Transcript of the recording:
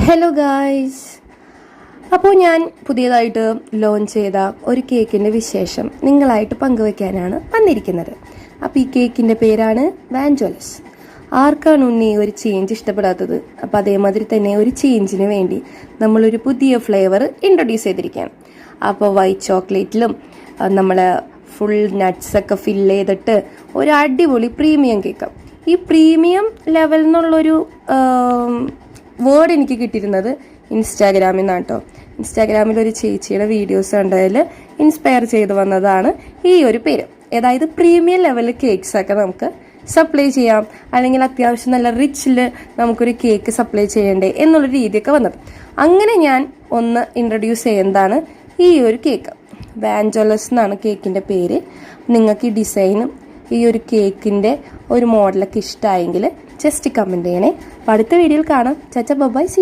Hello guys, അപ്പോൾ ഞാൻ പുതിയതായിട്ട് ലോഞ്ച് ചെയ്ത ഒരു കേക്കിൻ്റെ വിശേഷം നിങ്ങളായിട്ട് പങ്കുവയ്ക്കാനാണ് വന്നിരിക്കുന്നത്. അപ്പോൾ ഈ കേക്കിൻ്റെ പേരാണ് വാഞ്ചോലസ്. ആർക്കാണ് ഉണ്ണി ഒരു ചേഞ്ച് ഇഷ്ടപ്പെടാത്തത്? അപ്പോൾ അതേമാതിരി തന്നെ ഒരു ചേഞ്ചിന് വേണ്ടി നമ്മളൊരു പുതിയ ഫ്ലേവർ ഇൻട്രൊഡ്യൂസ് ചെയ്തിരിക്കുകയാണ്. അപ്പോൾ വൈറ്റ് ചോക്ലേറ്റിലും നമ്മൾ ഫുൾ നട്ട്സൊക്കെ ഫില്ല് ചെയ്തിട്ട് ഒരു അടിപൊളി പ്രീമിയം കേക്ക്. ഈ പ്രീമിയം ലെവൽ എന്നുള്ളൊരു വേർഡ് എനിക്ക് കിട്ടിയിരുന്നത് ഇൻസ്റ്റാഗ്രാമിൽ നിന്നാണ് കേട്ടോ. ഇൻസ്റ്റാഗ്രാമിൽ ഒരു ചേച്ചിയുടെ വീഡിയോസ് കണ്ടതിൽ ഇൻസ്പയർ ചെയ്ത് വന്നതാണ് ഈ ഒരു പേര്. അതായത് പ്രീമിയം ലെവൽ കേക്ക്സൊക്കെ നമുക്ക് സപ്ലൈ ചെയ്യാം, അല്ലെങ്കിൽ അത്യാവശ്യം നല്ല റിച്ചിൽ നമുക്കൊരു കേക്ക് സപ്ലൈ ചെയ്യണ്ടേ എന്നുള്ള രീതിയൊക്കെ വന്നത്. അങ്ങനെ ഞാൻ ഒന്ന് ഇൻട്രൊഡ്യൂസ് ചെയ്യുന്നതാണ് ഈ ഒരു കേക്ക്. വാഞ്ചോലസ് എന്നാണ് കേക്കിൻ്റെ പേര്. നിങ്ങൾക്ക് ഈ ഡിസൈനും ഈ ഒരു കേക്കിൻ്റെ ഒരു മോഡലൊക്കെ ഇഷ്ടമായെങ്കിൽ ജസ്റ്റ് കമൻറ്റ് ചെയ്യണേ. അടുത്ത വീഡിയോയിൽ കാണാം. ചാച്ച ബൈ, സീ യു.